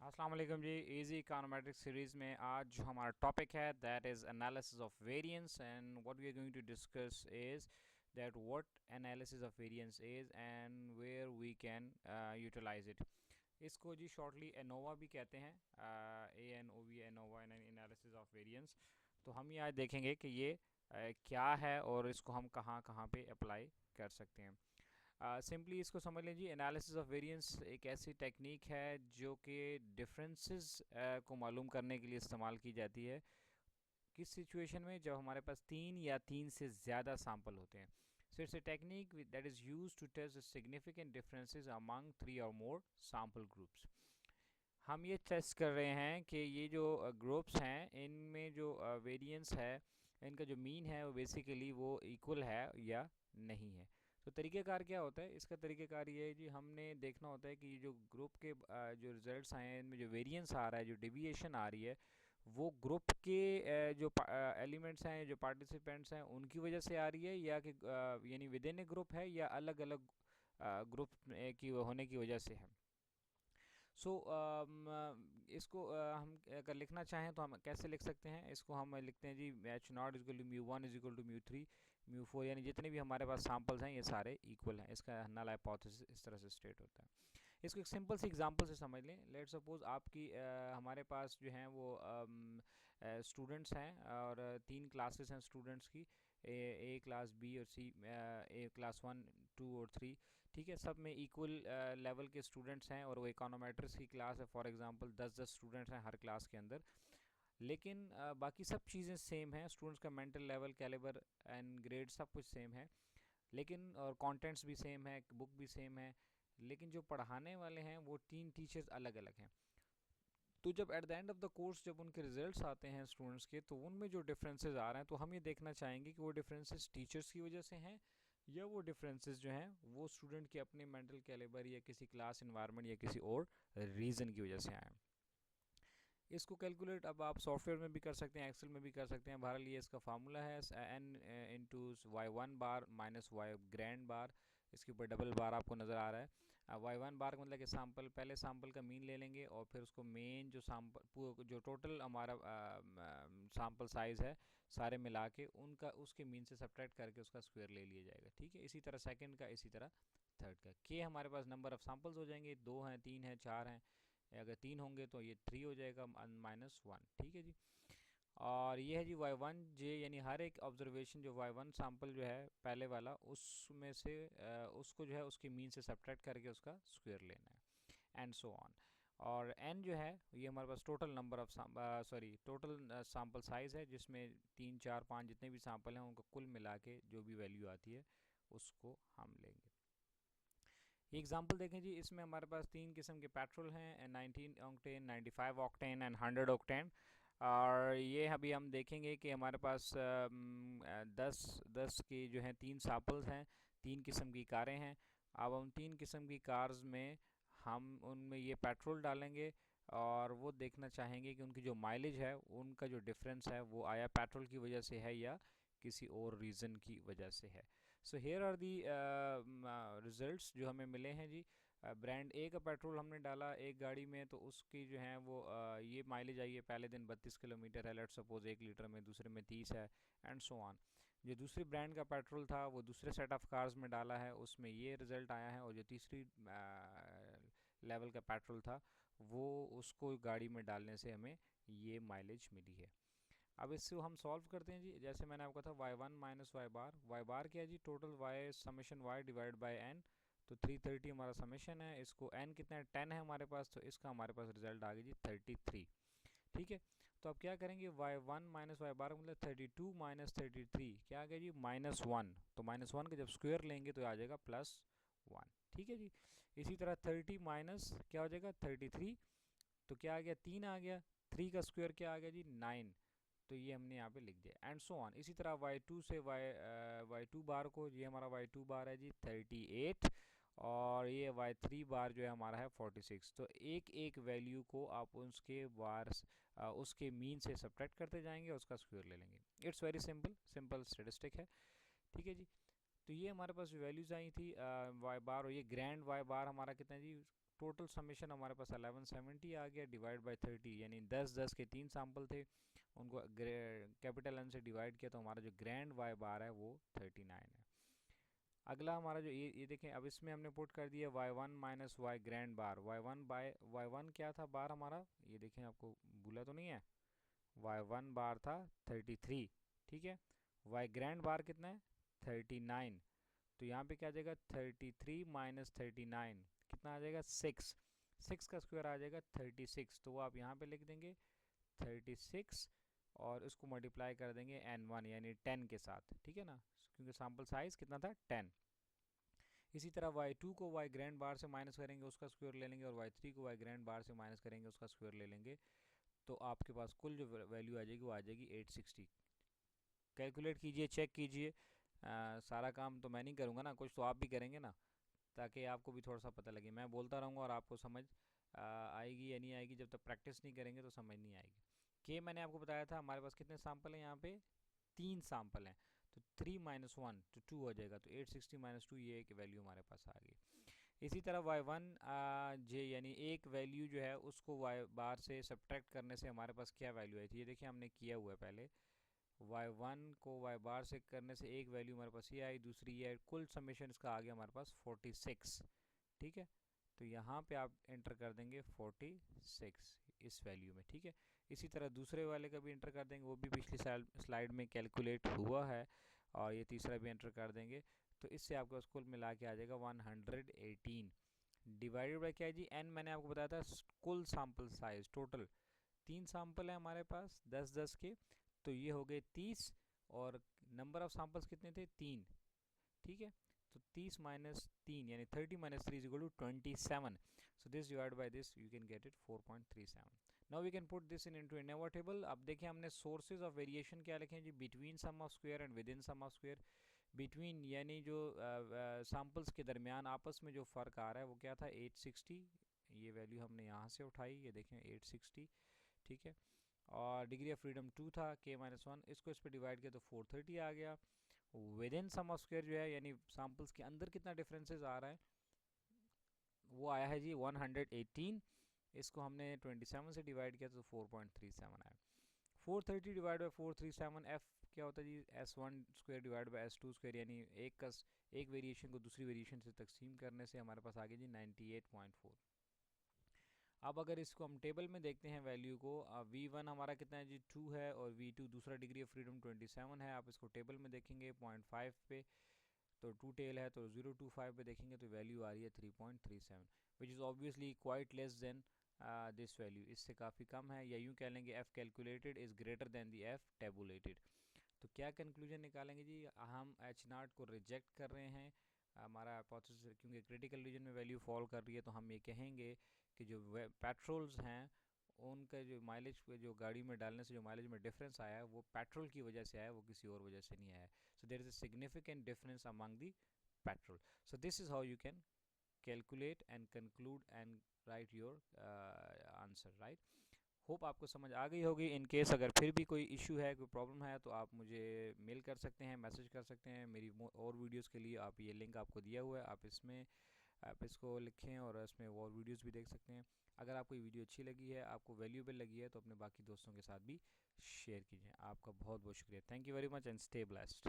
अस्सलाम वालेकुम जी। Easy econometrics series में आज जो हमारा टॉपिक है that is analysis of variance and what we are going to discuss is that what analysis of variance is and where we can utilize it. इसको जी shortly ANOVA भी कहते हैं, ANOVA, ANOVA analysis of variance. तो हम ये आज देखेंगे कि ये क्या है और इसको हम कहाँ कहाँ पे अप्लाई कर सकते हैं। सिंपली इसको समझ लीजिए, एनालिसिस ऑफ वेरिएंस एक ऐसी टेक्निक है जो कि डिफरेंसेस को मालूम करने के लिए इस्तेमाल की जाती है किस सिचुएशन में, जब हमारे पास तीन या तीन से ज़्यादा सैंपल होते हैं। So it's a technique that is use to test significant differences among three or more sample groups. हम ये टेस्ट कर रहे हैं कि ये जो ग्रुप्स हैं इनमें जो वेरिएंस है, इनका जो मीन है वो बेसिकली वो इक्वल है या नहीं है। तो तरीक़ेकार क्या होता है, इसका तरीक़ेकार ये है जी, हमने देखना होता है कि ये जो ग्रुप के जो रिजल्ट्स आए हैं इनमें जो वेरिएंस आ रहा है, जो डिविएशन आ रही है, वो ग्रुप के जो एलिमेंट्स हैं, जो पार्टिसिपेंट्स हैं, उनकी वजह से आ रही है या कि यानी विद इन ए ग्रुप है या अलग अलग ग्रुप की होने की वजह से है। सो इसको हम अगर लिखना चाहें तो हम कैसे लिख सकते हैं, इसको हम लिखते हैं जी H naught is equal to mu one is equal to mu three mu four, यानी जितने भी हमारे पास सैम्पल्स हैं ये सारे इक्वल हैं। इसका नल हाइपोथेसिस इस तरह से स्टेट होता है। इसको एक सिंपल सी एग्जांपल से समझ लें। लेट सपोज आपकी हमारे पास जो हैं वो स्टूडेंट्स हैं और तीन क्लासेस हैं स्टूडेंट्स की, ए क्लास, बी और सी, ए क्लास वन, टू और थ्री। ठीक है, सब में इक्वल लेवल के स्टूडेंट्स हैं और वो इकोनोमेट्रिक्स की क्लास है। फॉर एग्जांपल 10-10 स्टूडेंट्स हैं हर क्लास के अंदर, लेकिन बाकी सब चीज़ें सेम हैं। स्टूडेंट्स का mental level, calibre and grade सब कुछ सेम है, लेकिन और कंटेंट्स भी सेम है, बुक भी सेम है, लेकिन जो पढ़ाने वाले हैं वो तीन टीचर्स अलग अलग हैं। तो जब at the end of the course जब उनके रिजल्ट्स आते हैं स्टूडेंट्स के, तो उनमें जो डिफरेंसेस आ रहे हैं, तो हम ये देखना चाहेंगे कि वो डिफरेंसेस टीचर्स की वजह से हैं या वो डिफरेंसेस जो हैं वो स्टूडेंट के अपने मेंटल कैलिबर या किसी क्लास इन्वायरमेंट या किसी और रीज़न की वजह से आए हैं। इसको कैलकुलेट अब आप सॉफ्टवेयर में भी कर सकते हैं, एक्सेल में भी कर सकते हैं। बहरहाल ये इसका फार्मूला है N into Y one bar minus Y grand बार। इसके ऊपर डबल बार आपको नज़र आ रहा है। वाई वन बार का मतलब कि सैम्पल, पहले सैम्पल का मीन ले लेंगे और फिर उसको मेन जो सैम्पल जो टोटल हमारा सैम्पल साइज़ है सारे मिला के उनका उसके मीन से सब्ट्रैक्ट करके उसका स्क्वायर ले लिया जाएगा। ठीक है, इसी तरह सेकंड का, इसी तरह थर्ड का। के हमारे पास नंबर ऑफ़ सैम्पल्स हो जाएंगे, दो हैं, तीन हैं, चार हैं। अगर तीन होंगे तो ये थ्री हो जाएगा माइनस वन। ठीक है जी। और ये है जी वाई वन जे, यानी हर एक ऑब्जर्वेशन जो वाई वन सैम्पल जो है पहले वाला, उसमें से उसको जो है उसकी मीन से सब्ट्रैक्ट करके उसका स्क्वायर लेना है, एंड सो ऑन। और एन जो है ये हमारे पास total number of total sample size है, जिसमें तीन, चार, पाँच जितने भी सैम्पल हैं उनको कुल मिला के जो भी वैल्यू आती है उसको हम लेंगे। ये एग्जांपल देखें जी, इसमें हमारे पास तीन किस्म के पेट्रोल हैं, 19 ऑक्टेन, 95 ऑक्टेन एंड 100 ऑक्टेन। और ये अभी हम देखेंगे कि हमारे पास 10 की जो हैं तीन सैम्पल्स हैं, तीन किस्म की कारें हैं। अब उन तीन किस्म की कार्स में हम उनमें ये पेट्रोल डालेंगे और वो देखना चाहेंगे कि उनकी जो माइलेज है, उनका जो डिफरेंस है वो आया पेट्रोल की वजह से है या किसी और रीज़न की वजह से है। So here are the results जो हमें मिले हैं जी। ब्रांड ए का पेट्रोल हमने डाला एक गाड़ी में, तो उसकी जो है वो ये माइलेज आई है, पहले दिन 32 किलोमीटर है, लेट सपोज 1 लीटर में, दूसरे में 30 है, एंड सो ऑन। जो दूसरी ब्रांड का पेट्रोल था वो दूसरे सेट ऑफ कार्स में डाला है, उसमें ये रिज़ल्ट आया है। और जो तीसरी लेवल का पेट्रोल था वो उसको गाड़ी में डालने से हमें ये माइलेज मिली है। अब इसको हम सॉल्व करते हैं जी। जैसे मैंने आपको कहा था Y one minus Y bar क्या है जी, total Y summation Y divide by N. तो 330 हमारा समेशन है, इसको एन कितना है, 10 है हमारे पास, तो इसका हमारे पास रिजल्ट आ गया जी 33। ठीक है, तो अब क्या करेंगे, वाई वन माइनस वाई बार मतलब 32 माइनस 33 क्या आ गया जी, -1। तो -1 का जब स्क्वायर लेंगे तो आ जाएगा +1। ठीक है जी। इसी तरह 30 माइनस क्या हो जाएगा 33, तो क्या आ गया, 3 आ गया। 3 का स्क्वायर क्या आ गया जी 9, तो ये हमने यहाँ पे लिख दिया, एंड सो ऑन। इसी तरह y2 से वाई टू बार को, ये हमारा y2 बार है जी 38, और ये y3 बार जो है हमारा है 46। तो एक एक वैल्यू को आप उसके बार उसके मीन से सब्ट्रैक्ट करते जाएंगे और उसका स्क्वायर ले लेंगे। It's very simple, simple statistic है। ठीक है जी। तो ये हमारे पास जो वैल्यूज़ आई थी वाई बार, और ये ग्रैंड वाई बार हमारा कितना है जी टोटल समेशन हमारे पास 1170 आ गया डिवाइड बाय 30, यानी 10 के 3 सैम्पल थे, उनको कैपिटल एन से डिवाइड किया तो हमारा जो ग्रैंड वाई बार है वो 39 है। अगला हमारा जो ये देखें, अब इसमें हमने पुट कर दिया y1 माइनस वाई ग्रैंड बार। y1 क्या था बार हमारा, ये देखें आपको भूला तो नहीं है, y1 बार था 33, ठीक है। y ग्रैंड बार कितना है 39, तो यहाँ पे क्या आ जाएगा 33 माइनस 39 कितना आ जाएगा 6, 6 का स्क्वायर आ जाएगा 36, तो वो आप यहाँ पे लिख देंगे 36 और इसको मल्टीप्लाई कर देंगे n1 यानी 10 के साथ, ठीक है ना, क्योंकि सैम्पल साइज कितना था 10। इसी तरह y2 को y ग्रैंड बार से माइनस करेंगे उसका स्क्वायर ले लेंगे, और y3 को y ग्रैंड बार से माइनस करेंगे उसका स्क्वायर ले लेंगे, तो आपके पास कुल जो वैल्यू आ जाएगी वो आ जाएगी 860। कैलकुलेट कीजिए, चेक कीजिए, सारा काम तो मैं नहीं करूँगा ना, कुछ तो आप भी करेंगे ना, ताकि आपको भी थोड़ा सा पता लगे। मैं बोलता रहूँगा और आपको समझ आएगी या नहीं आएगी, जब तक प्रैक्टिस नहीं करेंगे तो समझ नहीं आएगी। के मैंने आपको बताया था हमारे पास कितने सैम्पल हैं, यहाँ पे 3 सैम्पल हैं, तो 3 माइनस 1 तो 2 हो जाएगा, तो 860 माइनस 2 ये एक वैल्यू हमारे पास आ गई। इसी तरह y1 जे यानी एक वैल्यू जो है उसको y बार से सब्ट्रैक्ट करने से हमारे पास क्या वैल्यू आई थी, ये देखिए हमने किया हुआ है पहले, y1 को y बार से करने से एक वैल्यू हमारे पास ये आई, दूसरी ये आई, कुल समेशन इसका आ गया हमारे पास 46, ठीक है। तो यहाँ पे आप एंटर कर देंगे 46 इस वैल्यू में, ठीक है। इसी तरह दूसरे वाले का भी एंटर कर देंगे, वो भी पिछली स्लाइड में कैलकुलेट हुआ है, और ये तीसरा भी एंटर कर देंगे, तो इससे आपके पास कुल मिला के आ जाएगा 118 डिवाइडेड बाई क्या है जी n, मैंने आपको बताया था कुल सैम्पल साइज टोटल 3 सैम्पल है हमारे पास 10-10 के, तो ये हो गए 30, और नंबर ऑफ सैम्पल्स कितने थे 3, ठीक है। तो 30 माइनस 3 यानी 30 minus 3 is equal to 27, so this divided by this you can get it 4.37। now we can put this into ANOVA table। अब देखिए हमने sources of variation क्या लिखे हैं जी, between sum of square and within sum of square। between यानी जो samples के दरमियान आपस में जो फ़र्क आ रहा है वो क्या था 860, ये वैल्यू हमने यहाँ से उठाई, ये देखें 860, ठीक है। और डिग्री ऑफ फ्रीडम 2 था k-1, इसको इस पर डिवाइड किया तो 430 आ गया। Within sum of square जो है यानी सैम्पल्स के अंदर कितना डिफरेंसेस आ रहा है वो आया है जी 118, इसको हमने 27 से डिवाइड किया तो 4.37 आया। 430 डिवाइड बाई 437 एफ क्या होता है जी s1 square divide by s2 square, यानी एक वेरिएशन को दूसरी वेरिएशन से तकसीम करने से हमारे पास आ गया जी 98.4। अब अगर इसको हम टेबल में देखते हैं वैल्यू को, v1 हमारा कितना है जी 2 है, और v2 दूसरा डिग्री ऑफ फ्रीडम 27 है। आप इसको टेबल में देखेंगे 0.5 पे तो 2 टेल है, तो 0.25 पे देखेंगे तो वैल्यू आ रही है 3.37, which is obviously quite less than this value, इससे काफ़ी कम है, या यूँ कह लेंगे F calculated is greater than the F tabulated. तो क्या कंक्लूजन निकालेंगे जी, हम H0 को रिजेक्ट कर रहे हैं, हमारा हाइपोथेसिस क्योंकि क्रिटिकल रीजन में वैल्यू फॉल कर रही है, तो हम ये कहेंगे कि जो पेट्रोल्स हैं उनका जो माइलेज जो गाड़ी में डालने से जो माइलेज में डिफरेंस आया है वो पेट्रोल की वजह से आया है, वो किसी और वजह से नहीं आया है। So there is a significant difference among the petrol. So this is how you can calculate and conclude and write your answer, right. Hope आपको समझ आ गई होगी। इन केस अगर फिर भी कोई इशू है, कोई प्रॉब्लम है, तो आप मुझे मेल कर सकते हैं, मैसेज कर सकते हैं। मेरी और वीडियोस के लिए आप ये लिंक आपको दिया हुआ है, आप इसको लिखें और इसमें और वीडियोस भी देख सकते हैं। अगर आपको ये वीडियो अच्छी लगी है, आपको वैल्यूएबल लगी है, तो अपने बाकी दोस्तों के साथ भी शेयर कीजिए। आपका बहुत बहुत शुक्रिया। Thank you very much and stay blessed.